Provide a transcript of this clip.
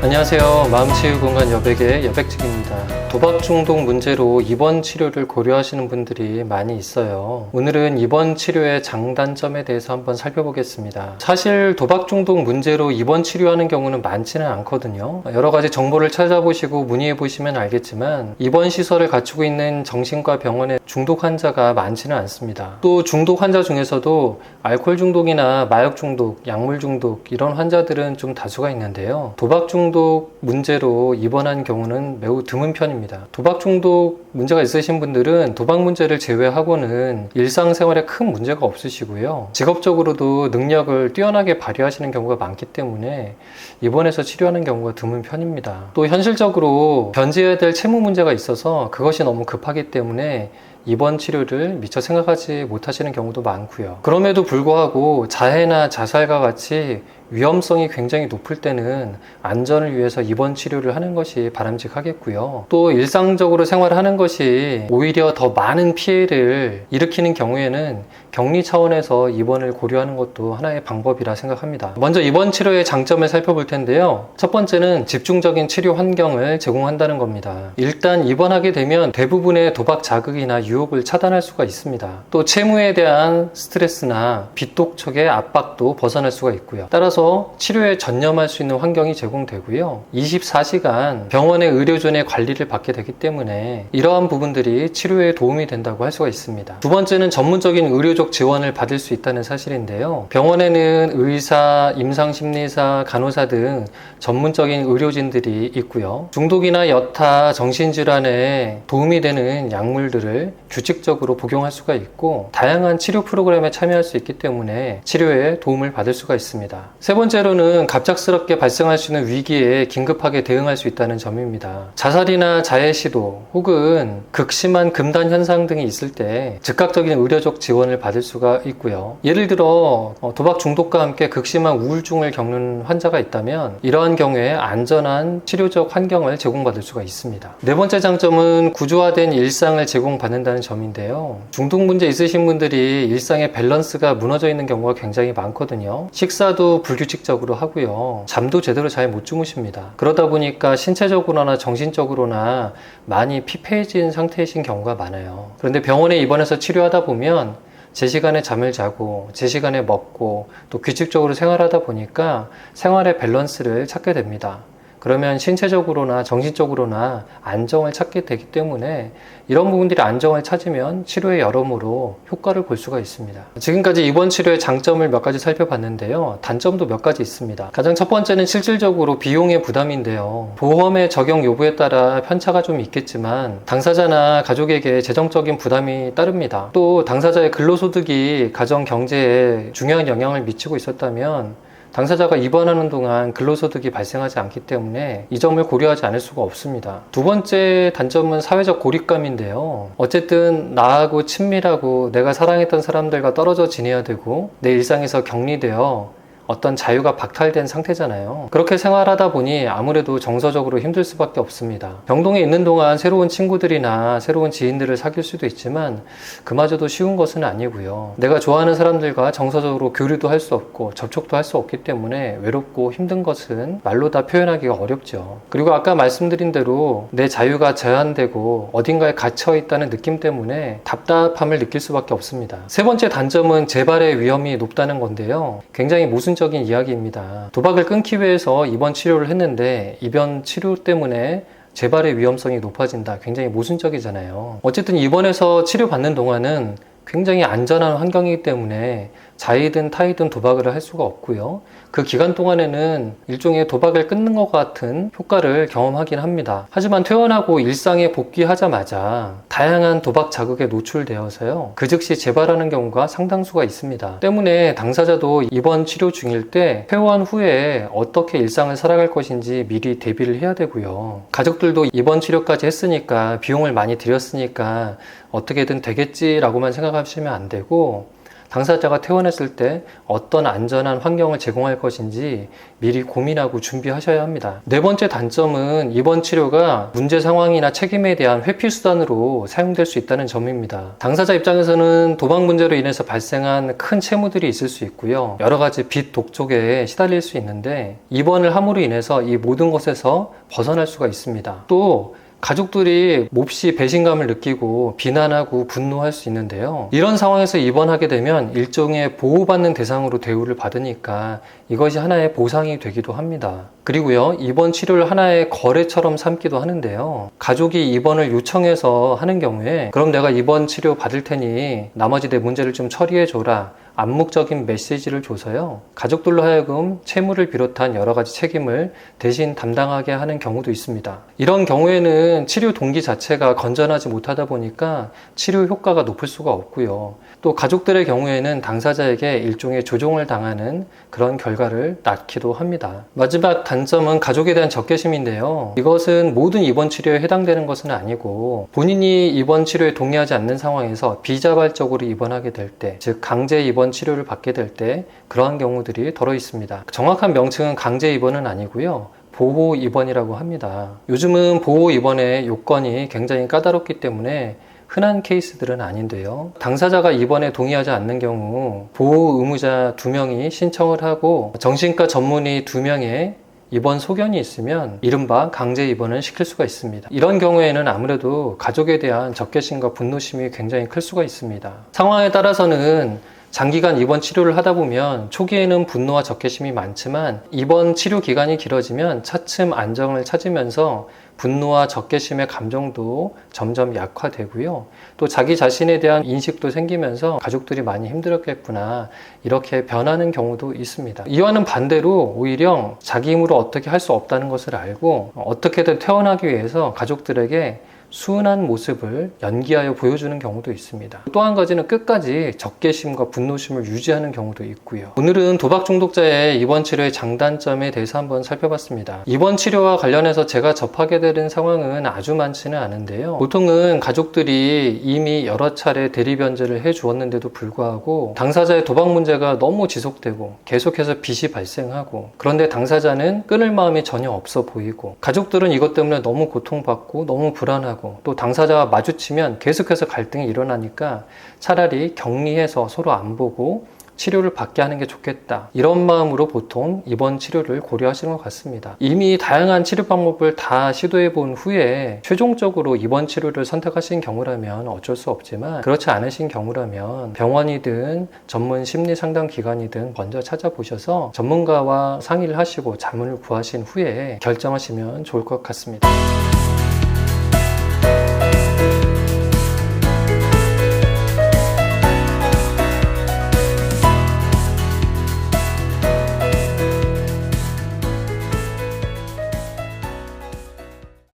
안녕하세요. 마음치유공간 여백의 여백직입니다. 도박 중독 문제로 입원 치료를 고려하시는 분들이 많이 있어요. 오늘은 입원 치료의 장단점에 대해서 한번 살펴보겠습니다. 사실 도박 중독 문제로 입원 치료하는 경우는 많지는 않거든요. 여러 가지 정보를 찾아보시고 문의해 보시면 알겠지만 입원 시설을 갖추고 있는 정신과 병원에 중독 환자가 많지는 않습니다. 또 중독 환자 중에서도 알코올 중독이나 마약 중독, 약물 중독 이런 환자들은 좀 다수가 있는데요. 도박 중독 문제로 입원한 경우는 매우 드문 편입니다. 도박 중독 문제가 있으신 분들은 도박 문제를 제외하고는 일상생활에 큰 문제가 없으시고요. 직업적으로도 능력을 뛰어나게 발휘하시는 경우가 많기 때문에 입원해서 치료하는 경우가 드문 편입니다. 또 현실적으로 변제해야 될 채무 문제가 있어서 그것이 너무 급하기 때문에 입원 치료를 미처 생각하지 못하시는 경우도 많고요. 그럼에도 불구하고 자해나 자살과 같이 위험성이 굉장히 높을 때는 안전을 위해서 입원 치료를 하는 것이 바람직하겠고요. 또 일상적으로 생활하는 것이 오히려 더 많은 피해를 일으키는 경우에는 격리 차원에서 입원을 고려하는 것도 하나의 방법이라 생각합니다. 먼저 입원 치료의 장점을 살펴볼 텐데요. 첫 번째는 집중적인 치료 환경을 제공한다는 겁니다. 일단 입원하게 되면 대부분의 도박 자극이나 유혹을 차단할 수가 있습니다. 또 채무에 대한 스트레스나 빚독촉의 압박도 벗어날 수가 있고요. 따라서 치료에 전념할 수 있는 환경이 제공되고요. 24시간 병원의 의료진의 관리를 받게 되기 때문에 이러한 부분들이 치료에 도움이 된다고 할 수가 있습니다. 두 번째는 전문적인 의료적 지원을 받을 수 있다는 사실인데요. 병원에는 의사, 임상심리사, 간호사 등 전문적인 의료진들이 있고요. 중독이나 여타 정신질환에 도움이 되는 약물들을 규칙적으로 복용할 수가 있고 다양한 치료 프로그램에 참여할 수 있기 때문에 치료에 도움을 받을 수가 있습니다. 세 번째로는 갑작스럽게 발생할 수 있는 위기에 긴급하게 대응할 수 있다는 점입니다. 자살이나 자해 시도 혹은 극심한 금단 현상 등이 있을 때 즉각적인 의료적 지원을 받을 수가 있고요. 예를 들어 도박 중독과 함께 극심한 우울증을 겪는 환자가 있다면 이러한 경우에 안전한 치료적 환경을 제공받을 수가 있습니다. 네 번째 장점은 구조화된 일상을 제공받는다는 점인데요. 중독 문제 있으신 분들이 일상의 밸런스가 무너져 있는 경우가 굉장히 많거든요. 식사도 불규칙적으로 하고요. 잠도 제대로 잘 못 주무십니다. 그러다 보니까 신체적으로나 정신적으로나 많이 피폐해진 상태이신 경우가 많아요. 그런데 병원에 입원해서 치료하다 보면 제 시간에 잠을 자고 제 시간에 먹고 또 규칙적으로 생활하다 보니까 생활의 밸런스를 찾게 됩니다. 그러면 신체적으로나 정신적으로나 안정을 찾게 되기 때문에 이런 부분들이 안정을 찾으면 치료에 여러모로 효과를 볼 수가 있습니다. 지금까지 입원 치료의 장점을 몇 가지 살펴봤는데요. 단점도 몇 가지 있습니다. 가장 첫 번째는 실질적으로 비용의 부담인데요. 보험의 적용 여부에 따라 편차가 좀 있겠지만 당사자나 가족에게 재정적인 부담이 따릅니다. 또 당사자의 근로소득이 가정 경제에 중요한 영향을 미치고 있었다면 당사자가 입원하는 동안 근로소득이 발생하지 않기 때문에 이 점을 고려하지 않을 수가 없습니다. 두 번째 단점은 사회적 고립감인데요. 어쨌든 나하고 친밀하고 내가 사랑했던 사람들과 떨어져 지내야 되고 내 일상에서 격리되어 어떤 자유가 박탈된 상태잖아요. 그렇게 생활하다 보니 아무래도 정서적으로 힘들 수밖에 없습니다. 병동에 있는 동안 새로운 친구들이나 새로운 지인들을 사귈 수도 있지만 그마저도 쉬운 것은 아니고요. 내가 좋아하는 사람들과 정서적으로 교류도 할 수 없고 접촉도 할 수 없기 때문에 외롭고 힘든 것은 말로 다 표현하기가 어렵죠. 그리고 아까 말씀드린 대로 내 자유가 제한되고 어딘가에 갇혀 있다는 느낌 때문에 답답함을 느낄 수밖에 없습니다. 세 번째 단점은 재발의 위험이 높다는 건데요. 굉장히 모순적인 이야기입니다. 도박을 끊기 위해서 입원 치료를 했는데 입원 치료 때문에 재발의 위험성이 높아진다. 굉장히 모순적이잖아요. 어쨌든 입원해서 치료받는 동안은 굉장히 안전한 환경이기 때문에 자이든 타이든 도박을 할 수가 없고요. 그 기간 동안에는 일종의 도박을 끊는 것 같은 효과를 경험하긴 합니다. 하지만 퇴원하고 일상에 복귀하자마자 다양한 도박 자극에 노출되어서요. 그 즉시 재발하는 경우가 상당수가 있습니다. 때문에 당사자도 입원 치료 중일 때 퇴원 후에 어떻게 일상을 살아갈 것인지 미리 대비를 해야 되고요. 가족들도 입원 치료까지 했으니까 비용을 많이 들였으니까 어떻게든 되겠지라고만 생각하시면 안 되고 당사자가 퇴원했을 때 어떤 안전한 환경을 제공할 것인지 미리 고민하고 준비하셔야 합니다. 네 번째 단점은 입원 치료가 문제 상황이나 책임에 대한 회피 수단으로 사용될 수 있다는 점입니다. 당사자 입장에서는 도박 문제로 인해서 발생한 큰 채무들이 있을 수 있고요. 여러 가지 빚 독촉에 시달릴 수 있는데 입원을 함으로 인해서 이 모든 것에서 벗어날 수가 있습니다. 또 가족들이 몹시 배신감을 느끼고 비난하고 분노할 수 있는데요. 이런 상황에서 입원하게 되면 일종의 보호받는 대상으로 대우를 받으니까 이것이 하나의 보상이 되기도 합니다. 그리고요, 입원 치료를 하나의 거래처럼 삼기도 하는데요. 가족이 입원을 요청해서 하는 경우에 그럼 내가 입원 치료 받을 테니 나머지 내 문제를 좀 처리해줘라, 암묵적인 메시지를 줘서요, 가족들로 하여금 채무를 비롯한 여러 가지 책임을 대신 담당하게 하는 경우도 있습니다. 이런 경우에는 치료 동기 자체가 건전하지 못하다 보니까 치료 효과가 높을 수가 없고요. 또 가족들의 경우에는 당사자에게 일종의 조종을 당하는 그런 결과를 낳기도 합니다. 마지막 단점은 가족에 대한 적개심인데요. 이것은 모든 입원 치료에 해당되는 것은 아니고 본인이 입원 치료에 동의하지 않는 상황에서 비자발적으로 입원하게 될 때, 즉 강제 입원 치료를 받게 될 때 그러한 경우들이 덜어 있습니다. 정확한 명칭은 강제 입원은 아니고요, 보호 입원이라고 합니다. 요즘은 보호 입원의 요건이 굉장히 까다롭기 때문에 흔한 케이스들은 아닌데요. 당사자가 입원에 동의하지 않는 경우 보호 의무자 2명이 신청을 하고 정신과 전문의 2명의 입원 소견이 있으면 이른바 강제 입원을 시킬 수가 있습니다. 이런 경우에는 아무래도 가족에 대한 적개심과 분노심이 굉장히 클 수가 있습니다. 상황에 따라서는 장기간 입원 치료를 하다 보면 초기에는 분노와 적개심이 많지만 입원 치료 기간이 길어지면 차츰 안정을 찾으면서 분노와 적개심의 감정도 점점 약화되고요. 또 자기 자신에 대한 인식도 생기면서 가족들이 많이 힘들었겠구나, 이렇게 변하는 경우도 있습니다. 이와는 반대로 오히려 자기 힘으로 어떻게 할 수 없다는 것을 알고 어떻게든 퇴원하기 위해서 가족들에게 수은한 모습을 연기하여 보여주는 경우도 있습니다. 또 한 가지는 끝까지 적개심과 분노심을 유지하는 경우도 있고요. 오늘은 도박 중독자의 입원 치료의 장단점에 대해서 한번 살펴봤습니다. 입원 치료와 관련해서 제가 접하게 되는 상황은 아주 많지는 않은데요. 보통은 가족들이 이미 여러 차례 대리변제를 해주었는데도 불구하고 당사자의 도박 문제가 너무 지속되고 계속해서 빚이 발생하고, 그런데 당사자는 끊을 마음이 전혀 없어 보이고, 가족들은 이것 때문에 너무 고통받고 너무 불안하고, 또 당사자와 마주치면 계속해서 갈등이 일어나니까 차라리 격리해서 서로 안 보고 치료를 받게 하는 게 좋겠다, 이런 마음으로 보통 입원 치료를 고려하시는 것 같습니다. 이미 다양한 치료 방법을 다 시도해 본 후에 최종적으로 입원 치료를 선택하신 경우라면 어쩔 수 없지만, 그렇지 않으신 경우라면 병원이든 전문 심리 상담 기관이든 먼저 찾아보셔서 전문가와 상의를 하시고 자문을 구하신 후에 결정하시면 좋을 것 같습니다.